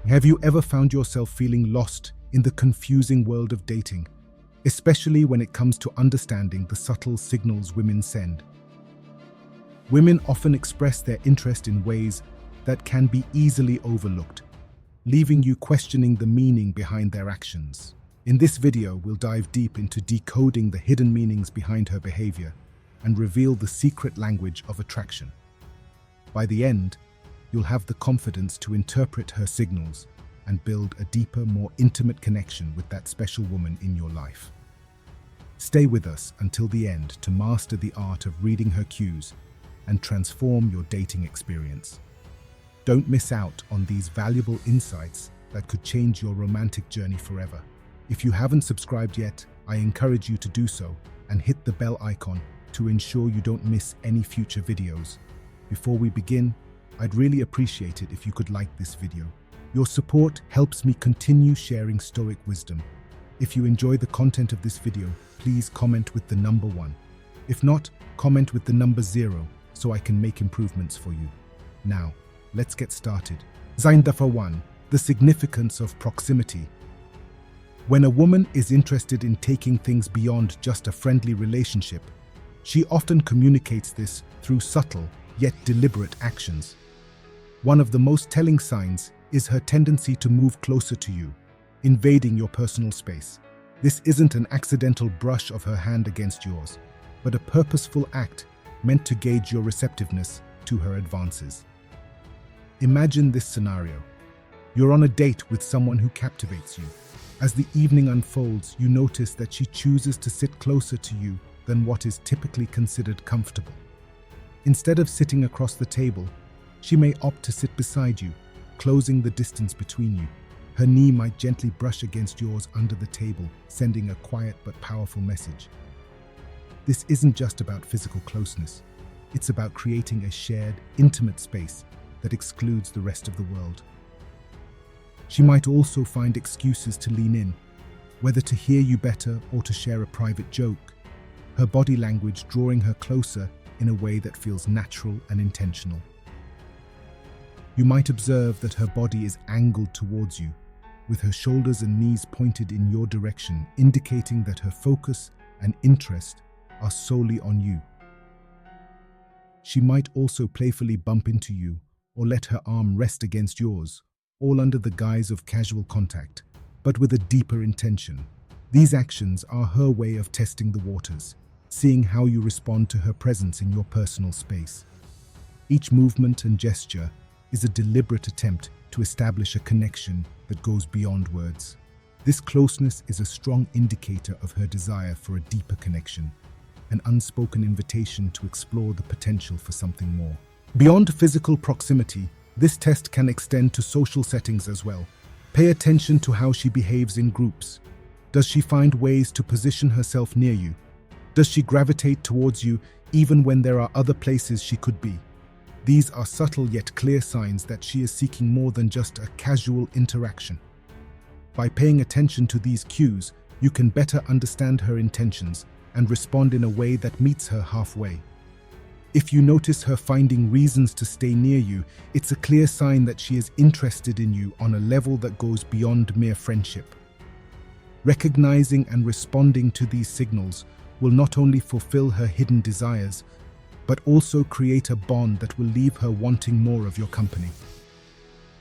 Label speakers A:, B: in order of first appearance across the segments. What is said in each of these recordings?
A: Have you ever found yourself feeling lost in the confusing world of dating, especially when it comes to understanding the subtle signals women send? Women often express their interest in ways that can be easily overlooked, leaving you questioning the meaning behind their actions. In this video, we'll dive deep into decoding the hidden meanings behind her behavior and reveal the secret language of attraction. By the end, you'll have the confidence to interpret her signals and build a deeper, more intimate connection with that special woman in your life. Stay with us until the end to master the art of reading her cues and transform your dating experience. Don't miss out on these valuable insights that could change your romantic journey forever. If you haven't subscribed yet, I encourage you to do so and hit the bell icon to ensure you don't miss any future videos. Before we begin, I'd really appreciate it if you could like this video. Your support helps me continue sharing Stoic wisdom. If you enjoy the content of this video, please comment with the number 1. If not, comment with the number 0 so I can make improvements for you. Now, let's get started. Number 1. The significance of proximity. When a woman is interested in taking things beyond just a friendly relationship, she often communicates this through subtle yet deliberate actions. One of the most telling signs is her tendency to move closer to you, invading your personal space. This isn't an accidental brush of her hand against yours, but a purposeful act meant to gauge your receptiveness to her advances. Imagine this scenario. You're on a date with someone who captivates you. As the evening unfolds, you notice that she chooses to sit closer to you than what is typically considered comfortable. Instead of sitting across the table, she may opt to sit beside you, closing the distance between you. Her knee might gently brush against yours under the table, sending a quiet but powerful message. This isn't just about physical closeness. It's about creating a shared, intimate space that excludes the rest of the world. She might also find excuses to lean in, whether to hear you better or to share a private joke, her body language drawing her closer in a way that feels natural and intentional. You might observe that her body is angled towards you, with her shoulders and knees pointed in your direction, indicating that her focus and interest are solely on you. She might also playfully bump into you or let her arm rest against yours, all under the guise of casual contact, but with a deeper intention. These actions are her way of testing the waters, seeing how you respond to her presence in your personal space. Each movement and gesture is a deliberate attempt to establish a connection that goes beyond words. This closeness is a strong indicator of her desire for a deeper connection, an unspoken invitation to explore the potential for something more. Beyond physical proximity, this test can extend to social settings as well. Pay attention to how she behaves in groups. Does she find ways to position herself near you? Does she gravitate towards you even when there are other places she could be? These are subtle yet clear signs that she is seeking more than just a casual interaction. By paying attention to these cues, you can better understand her intentions and respond in a way that meets her halfway. If you notice her finding reasons to stay near you, it's a clear sign that she is interested in you on a level that goes beyond mere friendship. Recognizing and responding to these signals will not only fulfill her hidden desires, but also create a bond that will leave her wanting more of your company.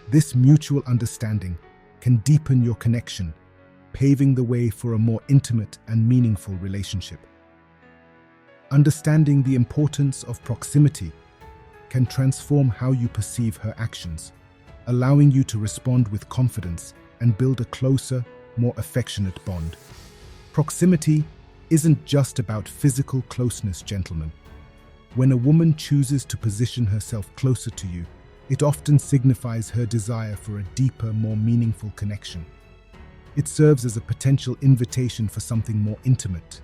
A: This mutual understanding can deepen your connection, paving the way for a more intimate and meaningful relationship. Understanding the importance of proximity can transform how you perceive her actions, allowing you to respond with confidence and build a closer, more affectionate bond. Proximity isn't just about physical closeness, gentlemen. When a woman chooses to position herself closer to you, it often signifies her desire for a deeper, more meaningful connection. It serves as a potential invitation for something more intimate,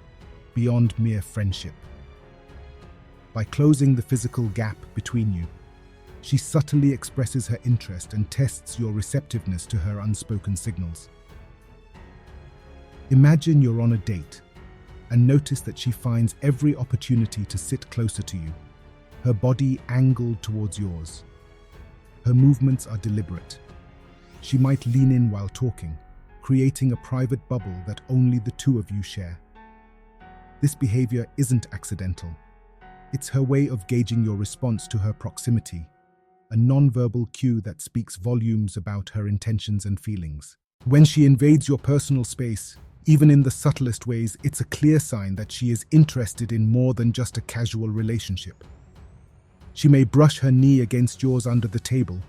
A: beyond mere friendship. By closing the physical gap between you, she subtly expresses her interest and tests your receptiveness to her unspoken signals. Imagine you're on a date and notice that she finds every opportunity to sit closer to you, her body angled towards yours. Her movements are deliberate, She might lean in while talking, creating a private bubble that only the two of you share. This behavior isn't accidental. It's her way of gauging your response to her proximity, a non-verbal cue that speaks volumes about her intentions and feelings. When she invades your personal space, even in the subtlest ways, it's a clear sign that she is interested in more than just a casual relationship. She may brush her knee against yours under the table,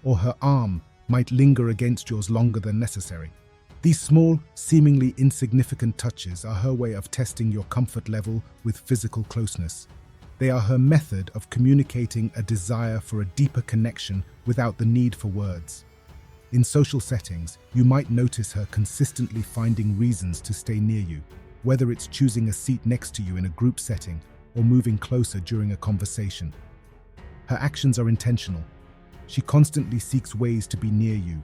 A: or her arm might linger against yours longer than necessary. These small, seemingly insignificant touches are her way of testing your comfort level with physical closeness. They are her method of communicating a desire for a deeper connection without the need for words. In social settings, you might notice her consistently finding reasons to stay near you, whether it's choosing a seat next to you in a group setting or moving closer during a conversation. Her actions are intentional. She constantly seeks ways to be near you,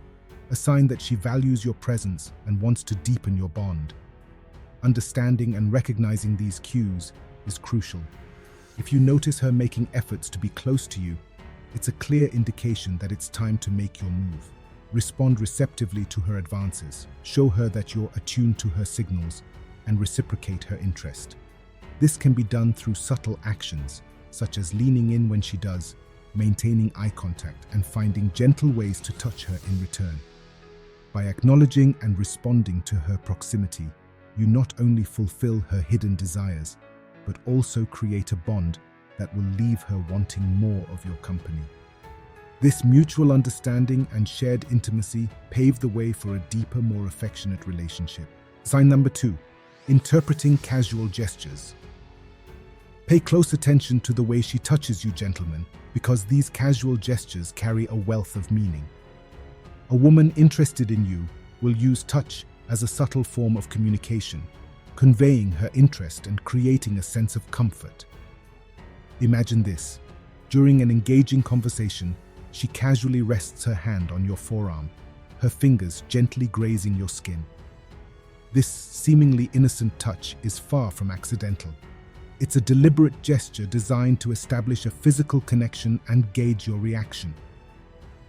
A: a sign that she values your presence and wants to deepen your bond. Understanding and recognizing these cues is crucial. If you notice her making efforts to be close to you, it's a clear indication that it's time to make your move. Respond receptively to her advances, show her that you're attuned to her signals, and reciprocate her interest. This can be done through subtle actions, such as leaning in when she does, maintaining eye contact, and finding gentle ways to touch her in return. By acknowledging and responding to her proximity, you not only fulfill her hidden desires, but also create a bond that will leave her wanting more of your company. This mutual understanding and shared intimacy pave the way for a deeper, more affectionate relationship. Sign number 2, interpreting casual gestures. Pay close attention to the way she touches you, gentlemen, because these casual gestures carry a wealth of meaning. A woman interested in you will use touch as a subtle form of communication, conveying her interest and creating a sense of comfort. Imagine this. During an engaging conversation, she casually rests her hand on your forearm, her fingers gently grazing your skin. This seemingly innocent touch is far from accidental. It's a deliberate gesture designed to establish a physical connection and gauge your reaction.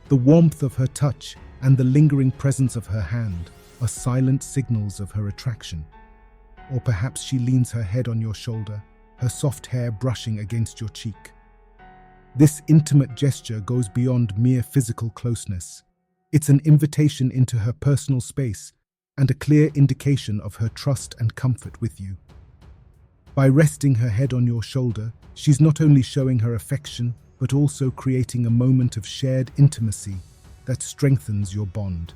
A: The warmth of her touch and the lingering presence of her hand are silent signals of her attraction. Or perhaps she leans her head on your shoulder, her soft hair brushing against your cheek. This intimate gesture goes beyond mere physical closeness. It's an invitation into her personal space and a clear indication of her trust and comfort with you. By resting her head on your shoulder, she's not only showing her affection, but also creating a moment of shared intimacy that strengthens your bond.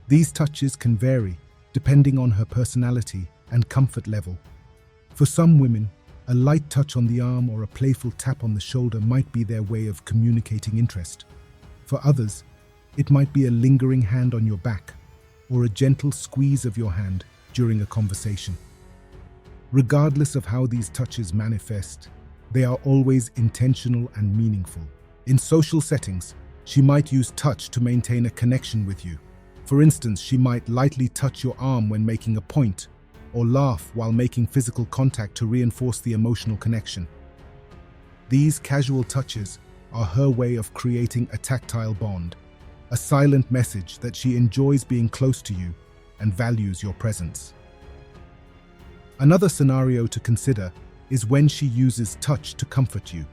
A: These touches can vary depending on her personality and comfort level. For some women, a light touch on the arm or a playful tap on the shoulder might be their way of communicating interest. For others, it might be a lingering hand on your back or a gentle squeeze of your hand during a conversation. Regardless of how these touches manifest, they are always intentional and meaningful. In social settings, she might use touch to maintain a connection with you. For instance, she might lightly touch your arm when making a point, or laugh while making physical contact to reinforce the emotional connection. These casual touches are her way of creating a tactile bond, a silent message that she enjoys being close to you and values your presence. Another scenario to consider is when she uses touch to comfort you.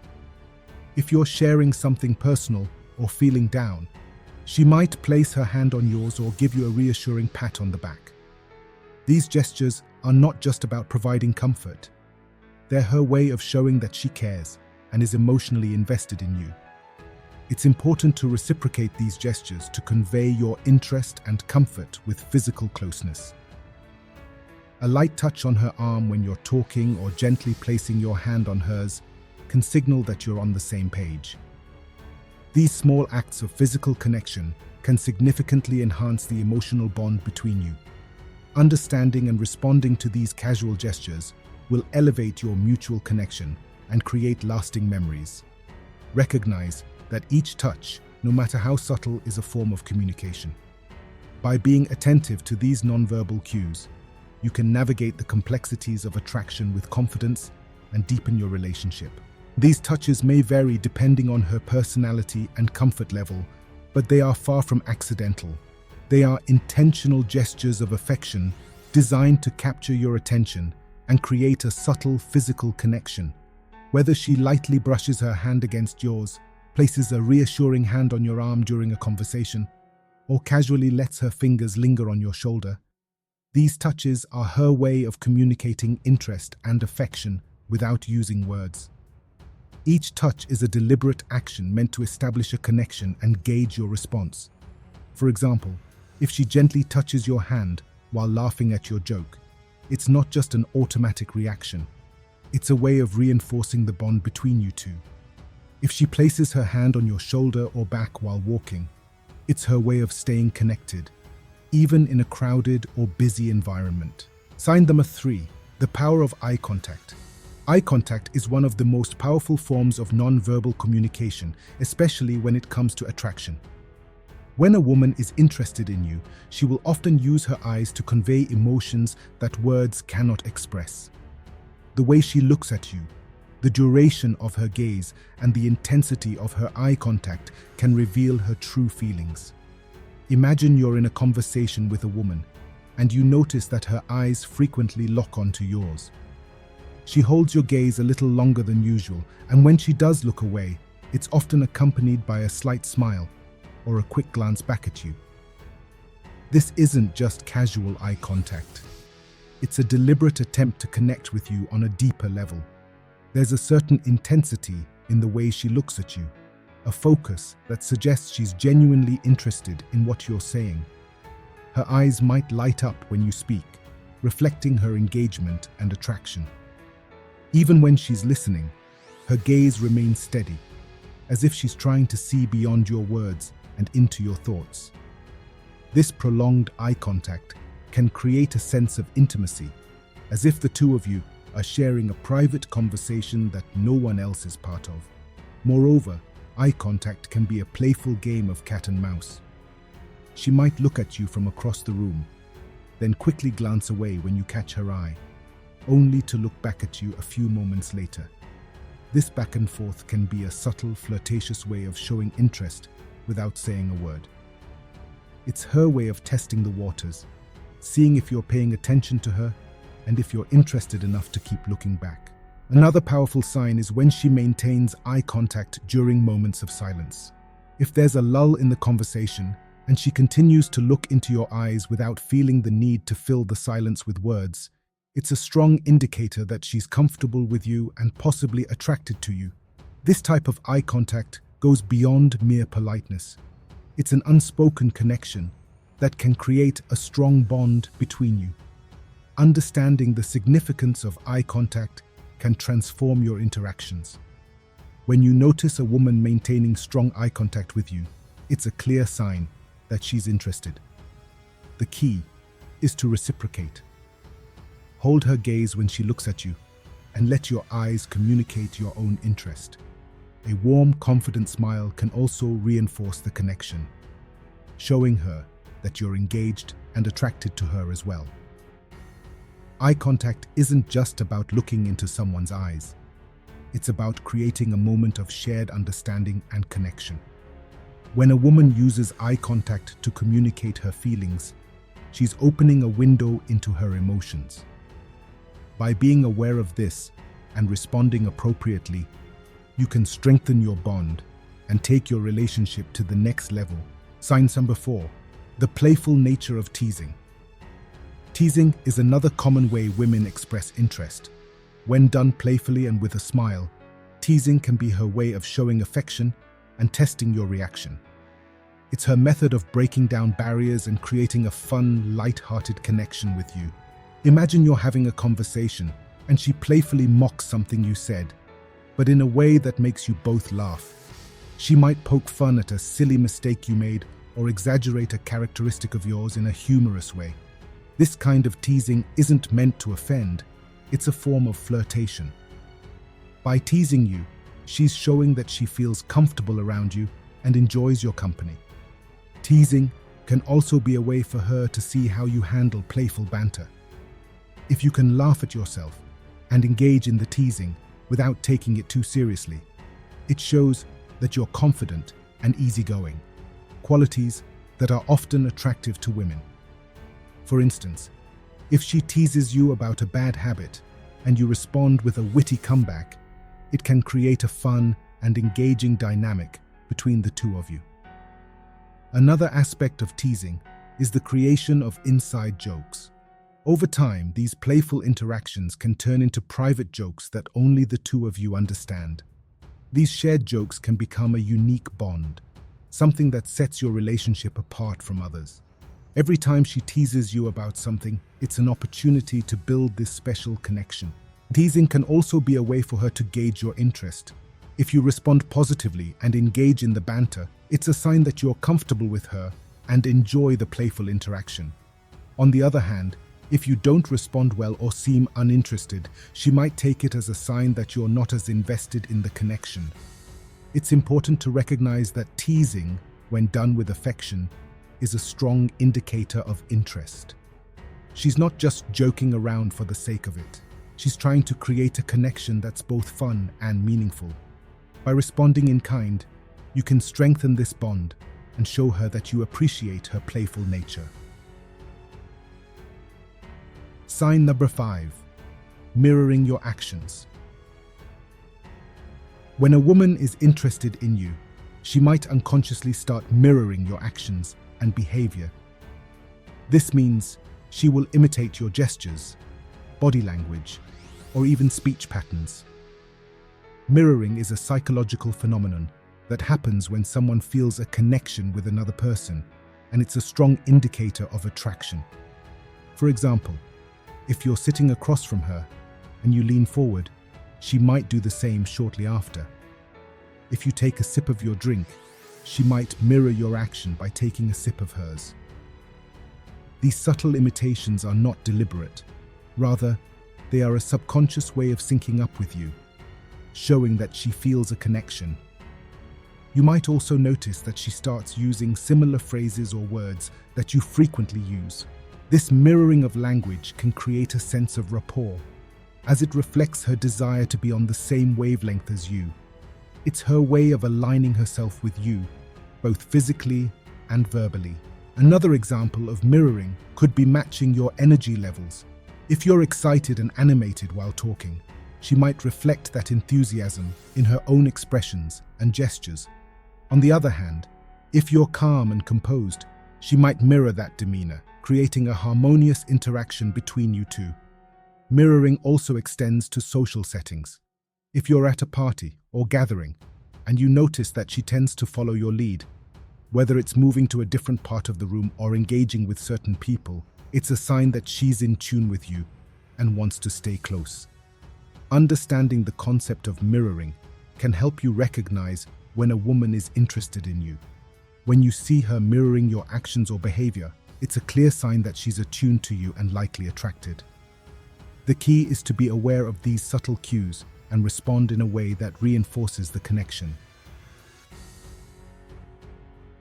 A: If you're sharing something personal or feeling down, she might place her hand on yours or give you a reassuring pat on the back. These gestures are not just about providing comfort. They're her way of showing that she cares and is emotionally invested in you. It's important to reciprocate these gestures to convey your interest and comfort with physical closeness. A light touch on her arm when you're talking or gently placing your hand on hers can signal that you're on the same page. These small acts of physical connection can significantly enhance the emotional bond between you. Understanding and responding to these casual gestures will elevate your mutual connection and create lasting memories. Recognize that each touch, no matter how subtle, is a form of communication. By being attentive to these nonverbal cues, you can navigate the complexities of attraction with confidence and deepen your relationship. These touches may vary depending on her personality and comfort level, but they are far from accidental. They are intentional gestures of affection designed to capture your attention and create a subtle physical connection. Whether she lightly brushes her hand against yours, places a reassuring hand on your arm during a conversation, or casually lets her fingers linger on your shoulder, these touches are her way of communicating interest and affection without using words. Each touch is a deliberate action meant to establish a connection and gauge your response. For example, if she gently touches your hand while laughing at your joke, it's not just an automatic reaction. It's a way of reinforcing the bond between you two. If she places her hand on your shoulder or back while walking, it's her way of staying connected, even in a crowded or busy environment. Sign number 3, the power of eye contact. Eye contact is one of the most powerful forms of non-verbal communication, especially when it comes to attraction. When a woman is interested in you, she will often use her eyes to convey emotions that words cannot express. The way she looks at you, the duration of her gaze, and the intensity of her eye contact can reveal her true feelings. Imagine you're in a conversation with a woman, and you notice that her eyes frequently lock onto yours. She holds your gaze a little longer than usual, and when she does look away, it's often accompanied by a slight smile or a quick glance back at you. This isn't just casual eye contact. It's a deliberate attempt to connect with you on a deeper level. There's a certain intensity in the way she looks at you, a focus that suggests she's genuinely interested in what you're saying. Her eyes might light up when you speak, reflecting her engagement and attraction. Even when she's listening, her gaze remains steady, as if she's trying to see beyond your words and into your thoughts. This prolonged eye contact can create a sense of intimacy, as if the two of you are sharing a private conversation that no one else is part of. Moreover, eye contact can be a playful game of cat and mouse. She might look at you from across the room, then quickly glance away when you catch her eye, only to look back at you a few moments later. This back and forth can be a subtle, flirtatious way of showing interest without saying a word. It's her way of testing the waters, seeing if you're paying attention to her and if you're interested enough to keep looking back. Another powerful sign is when she maintains eye contact during moments of silence. If there's a lull in the conversation and she continues to look into your eyes without feeling the need to fill the silence with words, it's a strong indicator that she's comfortable with you and possibly attracted to you. This type of eye contact goes beyond mere politeness. It's an unspoken connection that can create a strong bond between you. Understanding the significance of eye contact can transform your interactions. When you notice a woman maintaining strong eye contact with you, it's a clear sign that she's interested. The key is to reciprocate. Hold her gaze when she looks at you, and let your eyes communicate your own interest. A warm, confident smile can also reinforce the connection, showing her that you're engaged and attracted to her as well. Eye contact isn't just about looking into someone's eyes. It's about creating a moment of shared understanding and connection. When a woman uses eye contact to communicate her feelings, she's opening a window into her emotions. By being aware of this and responding appropriately, you can strengthen your bond and take your relationship to the next level. Sign number 4, the playful nature of teasing. Teasing is another common way women express interest. When done playfully and with a smile, teasing can be her way of showing affection and testing your reaction. It's her method of breaking down barriers and creating a fun, light-hearted connection with you. Imagine you're having a conversation and she playfully mocks something you said, but in a way that makes you both laugh. She might poke fun at a silly mistake you made or exaggerate a characteristic of yours in a humorous way. This kind of teasing isn't meant to offend, it's a form of flirtation. By teasing you, she's showing that she feels comfortable around you and enjoys your company. Teasing can also be a way for her to see how you handle playful banter. If you can laugh at yourself and engage in the teasing without taking it too seriously, it shows that you're confident and easygoing. qualities that are often attractive to women. For instance, if she teases you about a bad habit and you respond with a witty comeback, it can create a fun and engaging dynamic between the two of you. Another aspect of teasing is the creation of inside jokes. Over time, these playful interactions can turn into private jokes that only the two of you understand. These shared jokes can become a unique bond, something that sets your relationship apart from others. Every time she teases you about something, it's an opportunity to build this special connection. Teasing can also be a way for her to gauge your interest. If you respond positively and engage in the banter, it's a sign that you're comfortable with her and enjoy the playful interaction. On the other hand, if you don't respond well or seem uninterested, she might take it as a sign that you're not as invested in the connection. It's important to recognize that teasing, when done with affection, is a strong indicator of interest. She's not just joking around for the sake of it. She's trying to create a connection that's both fun and meaningful. By responding in kind, you can strengthen this bond and show her that you appreciate her playful nature. Sign number 5. Mirroring your actions. When a woman is interested in you, she might unconsciously start mirroring your actions and behavior. This means she will imitate your gestures, body language, or even speech patterns. Mirroring is a psychological phenomenon that happens when someone feels a connection with another person, and it's a strong indicator of attraction. For example, if you're sitting across from her and you lean forward, she might do the same shortly after. If you take a sip of your drink, she might mirror your action by taking a sip of hers. These subtle imitations are not deliberate. Rather, they are a subconscious way of syncing up with you, showing that she feels a connection. You might also notice that she starts using similar phrases or words that you frequently use. This mirroring of language can create a sense of rapport, as it reflects her desire to be on the same wavelength as you. It's her way of aligning herself with you, both physically and verbally. Another example of mirroring could be matching your energy levels. If you're excited and animated while talking, she might reflect that enthusiasm in her own expressions and gestures. On the other hand, if you're calm and composed, she might mirror that demeanor, creating a harmonious interaction between you two. Mirroring also extends to social settings. If you're at a party or gathering, and you notice that she tends to follow your lead, whether it's moving to a different part of the room or engaging with certain people, it's a sign that she's in tune with you and wants to stay close. Understanding the concept of mirroring can help you recognize when a woman is interested in you. When you see her mirroring your actions or behavior, it's a clear sign that she's attuned to you and likely attracted. The key is to be aware of these subtle cues and respond in a way that reinforces the connection.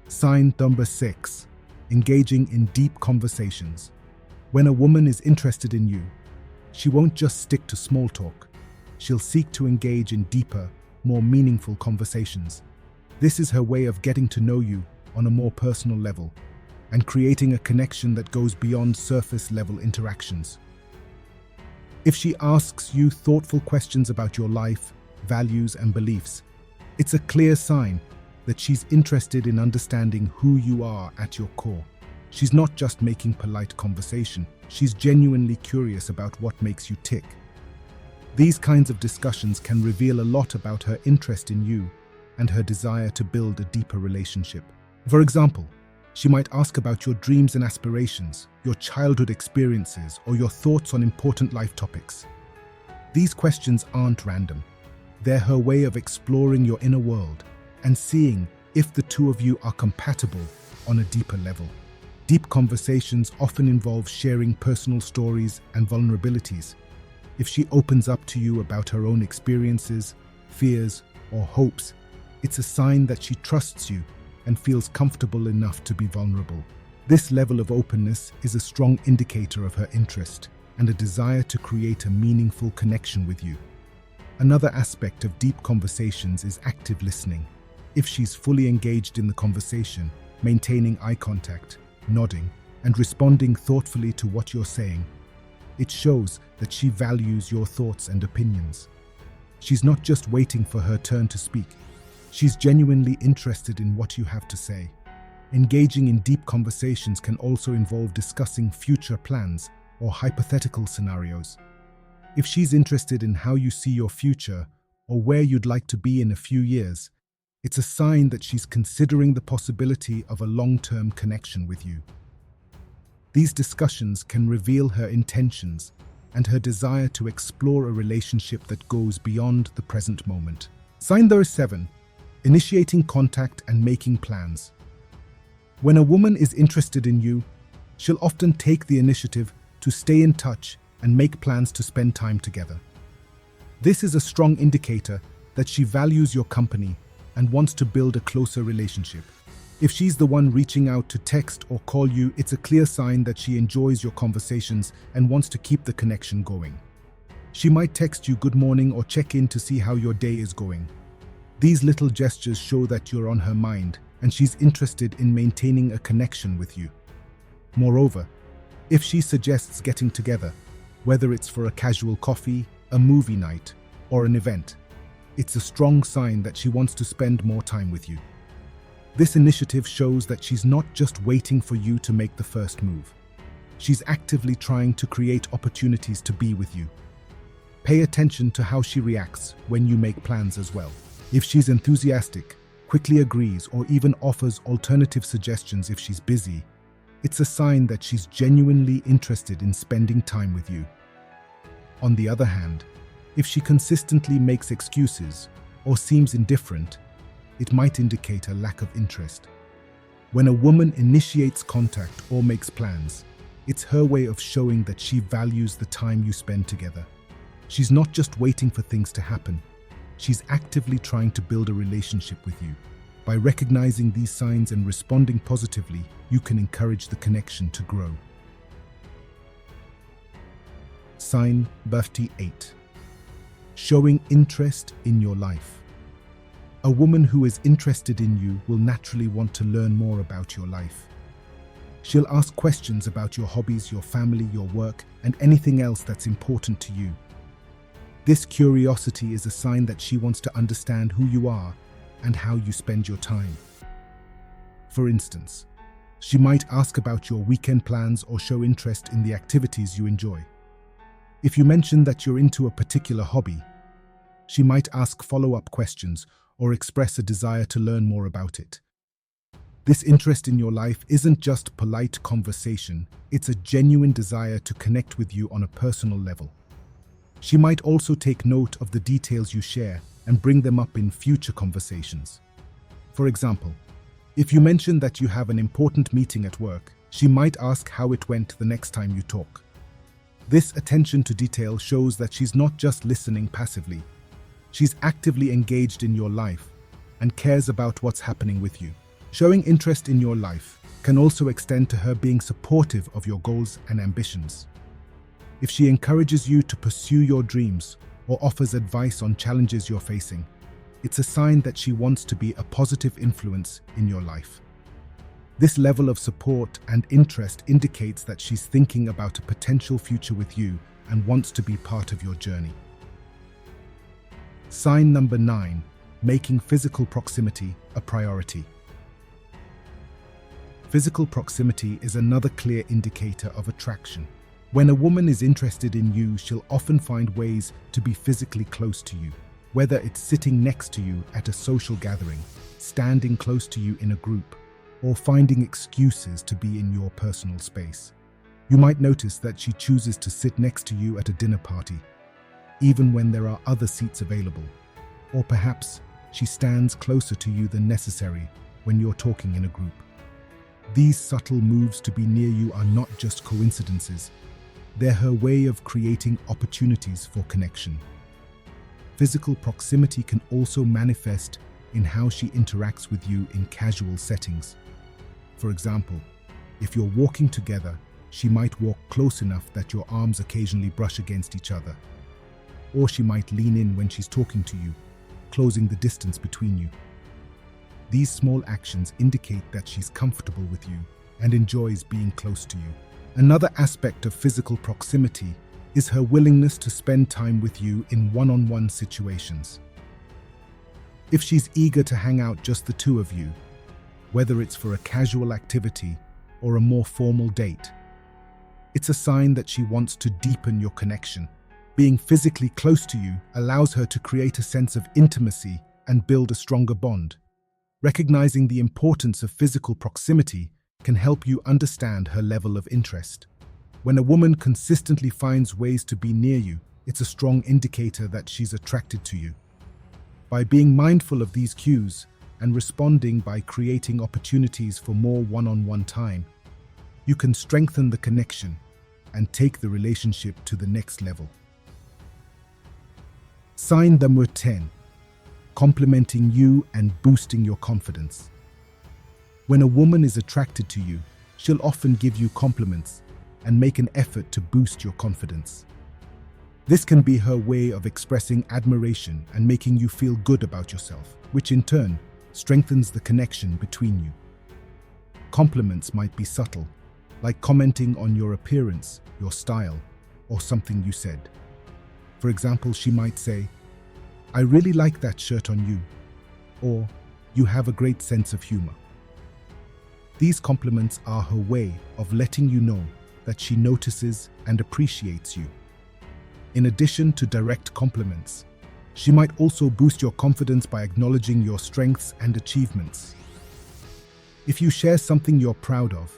A: Sign number 6. Engaging in deep conversations. When a woman is interested in you, she won't just stick to small talk. She'll seek to engage in deeper, more meaningful conversations. This is her way of getting to know you on a more personal level and creating a connection that goes beyond surface-level interactions. If she asks you thoughtful questions about your life, values, and beliefs, it's a clear sign that she's interested in understanding who you are at your core. She's not just making polite conversation, she's genuinely curious about what makes you tick. These kinds of discussions can reveal a lot about her interest in you and her desire to build a deeper relationship. For example, she might ask about your dreams and aspirations, your childhood experiences, or your thoughts on important life topics. These questions aren't random. They're her way of exploring your inner world and seeing if the two of you are compatible on a deeper level. Deep conversations often involve sharing personal stories and vulnerabilities. If she opens up to you about her own experiences, fears, or hopes, it's a sign that she trusts you and feels comfortable enough to be vulnerable. This level of openness is a strong indicator of her interest and a desire to create a meaningful connection with you. Another aspect of deep conversations is active listening. If she's fully engaged in the conversation, maintaining eye contact, nodding, and responding thoughtfully to what you're saying. It shows that she values your thoughts and opinions. She's not just waiting for her turn to speak. She's genuinely interested in what you have to say. Engaging in deep conversations can also involve discussing future plans or hypothetical scenarios. If she's interested in how you see your future or where you'd like to be in a few years, it's a sign that she's considering the possibility of a long-term connection with you. These discussions can reveal her intentions and her desire to explore a relationship that goes beyond the present moment. Sign number 7. Initiating contact and making plans. When a woman is interested in you, she'll often take the initiative to stay in touch and make plans to spend time together. This is a strong indicator that she values your company and wants to build a closer relationship. If she's the one reaching out to text or call you, it's a clear sign that she enjoys your conversations and wants to keep the connection going. She might text you good morning or check in to see how your day is going. These little gestures show that you're on her mind and she's interested in maintaining a connection with you. Moreover, if she suggests getting together, whether it's for a casual coffee, a movie night, or an event, it's a strong sign that she wants to spend more time with you. This initiative shows that she's not just waiting for you to make the first move. She's actively trying to create opportunities to be with you. Pay attention to how she reacts when you make plans as well. If she's enthusiastic, quickly agrees, or even offers alternative suggestions if she's busy, it's a sign that she's genuinely interested in spending time with you. On the other hand, if she consistently makes excuses or seems indifferent, it might indicate a lack of interest. When a woman initiates contact or makes plans, it's her way of showing that she values the time you spend together. She's not just waiting for things to happen. She's actively trying to build a relationship with you. By recognizing these signs and responding positively, you can encourage the connection to grow. Sign 38. Showing interest in your life. A woman who is interested in you will naturally want to learn more about your life. She'll ask questions about your hobbies, your family, your work, and anything else that's important to you. This curiosity is a sign that she wants to understand who you are and how you spend your time. For instance, she might ask about your weekend plans or show interest in the activities you enjoy. If you mention that you're into a particular hobby, she might ask follow-up questions or express a desire to learn more about it. This interest in your life isn't just polite conversation, it's a genuine desire to connect with you on a personal level. She might also take note of the details you share and bring them up in future conversations. For example, if you mention that you have an important meeting at work, she might ask how it went the next time you talk. This attention to detail shows that she's not just listening passively. She's actively engaged in your life and cares about what's happening with you. Showing interest in your life can also extend to her being supportive of your goals and ambitions. If she encourages you to pursue your dreams or offers advice on challenges you're facing, it's a sign that she wants to be a positive influence in your life. This level of support and interest indicates that she's thinking about a potential future with you and wants to be part of your journey. Sign number 9, making physical proximity a priority. Physical proximity is another clear indicator of attraction. When a woman is interested in you, she'll often find ways to be physically close to you, whether it's sitting next to you at a social gathering, standing close to you in a group, or finding excuses to be in your personal space. You might notice that she chooses to sit next to you at a dinner party, even when there are other seats available. Or perhaps she stands closer to you than necessary when you're talking in a group. These subtle moves to be near you are not just coincidences. They're her way of creating opportunities for connection. Physical proximity can also manifest in how she interacts with you in casual settings. For example, if you're walking together, she might walk close enough that your arms occasionally brush against each other. Or she might lean in when she's talking to you, closing the distance between you. These small actions indicate that she's comfortable with you and enjoys being close to you. Another aspect of physical proximity is her willingness to spend time with you in one-on-one situations. If she's eager to hang out just the two of you, whether it's for a casual activity or a more formal date, it's a sign that she wants to deepen your connection. Being physically close to you allows her to create a sense of intimacy and build a stronger bond. Recognizing the importance of physical proximity can help you understand her level of interest. When a woman consistently finds ways to be near you, it's a strong indicator that she's attracted to you. By being mindful of these cues and responding by creating opportunities for more one-on-one time, you can strengthen the connection and take the relationship to the next level. Sign number 10. Complimenting you and boosting your confidence. When a woman is attracted to you, she'll often give you compliments and make an effort to boost your confidence. This can be her way of expressing admiration and making you feel good about yourself, which in turn strengthens the connection between you. Compliments might be subtle, like commenting on your appearance, your style, or something you said. For example, she might say, "I really like that shirt on you," or "You have a great sense of humor." These compliments are her way of letting you know that she notices and appreciates you. In addition to direct compliments, she might also boost your confidence by acknowledging your strengths and achievements. If you share something you're proud of,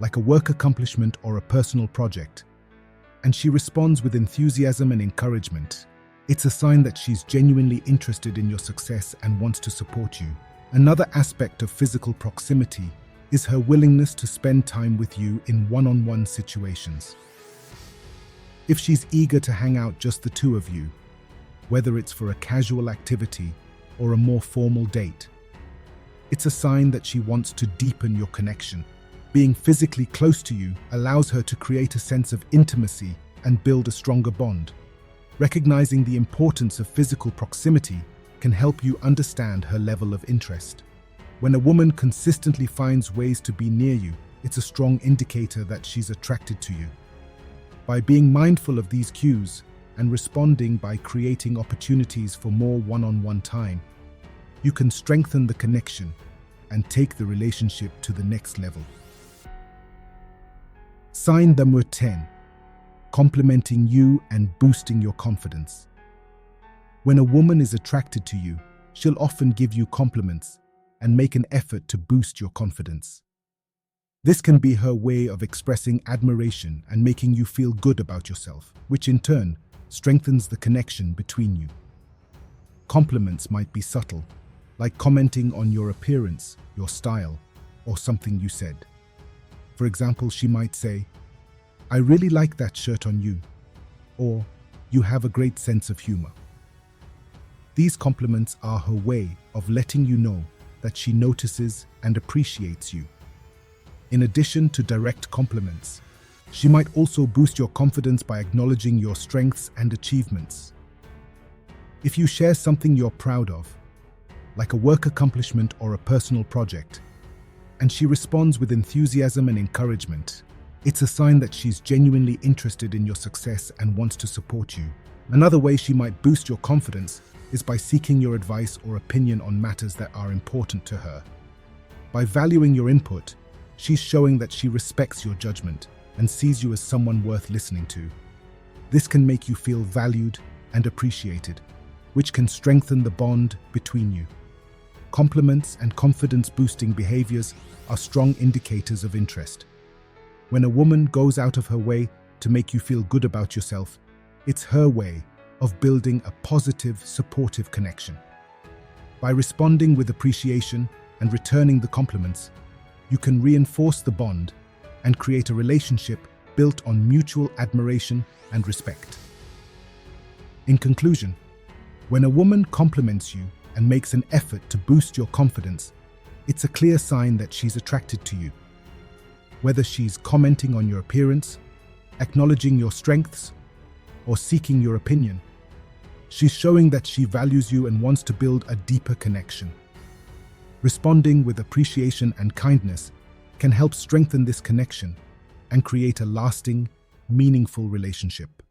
A: like a work accomplishment or a personal project, and she responds with enthusiasm and encouragement, it's a sign that she's genuinely interested in your success and wants to support you. Another aspect of physical proximity is her willingness to spend time with you in one-on-one situations. If she's eager to hang out just the two of you, whether it's for a casual activity or a more formal date, it's a sign that she wants to deepen your connection. Being physically close to you allows her to create a sense of intimacy and build a stronger bond. Recognizing the importance of physical proximity can help you understand her level of interest. When a woman consistently finds ways to be near you, it's a strong indicator that she's attracted to you. By being mindful of these cues and responding by creating opportunities for more one-on-one time, you can strengthen the connection and take the relationship to the next level. Sign number 10. Complimenting you and boosting your confidence. When a woman is attracted to you, she'll often give you compliments and make an effort to boost your confidence. This can be her way of expressing admiration and making you feel good about yourself, which in turn strengthens the connection between you. Compliments might be subtle, like commenting on your appearance, your style, or something you said. For example, she might say, "I really like that shirt on you," or "You have a great sense of humor." These compliments are her way of letting you know that she notices and appreciates you. In addition to direct compliments, she might also boost your confidence by acknowledging your strengths and achievements. If you share something you're proud of, like a work accomplishment or a personal project, and she responds with enthusiasm and encouragement, it's a sign that she's genuinely interested in your success and wants to support you. Another way she might boost your confidence is by seeking your advice or opinion on matters that are important to her. By valuing your input, she's showing that she respects your judgment and sees you as someone worth listening to. This can make you feel valued and appreciated, which can strengthen the bond between you. Compliments and confidence-boosting behaviors are strong indicators of interest. When a woman goes out of her way to make you feel good about yourself, it's her way of building a positive, supportive connection. By responding with appreciation and returning the compliments, you can reinforce the bond and create a relationship built on mutual admiration and respect. In conclusion, when a woman compliments you and makes an effort to boost your confidence, it's a clear sign that she's attracted to you. Whether she's commenting on your appearance, acknowledging your strengths, or seeking your opinion, she's showing that she values you and wants to build a deeper connection. Responding with appreciation and kindness can help strengthen this connection and create a lasting, meaningful relationship.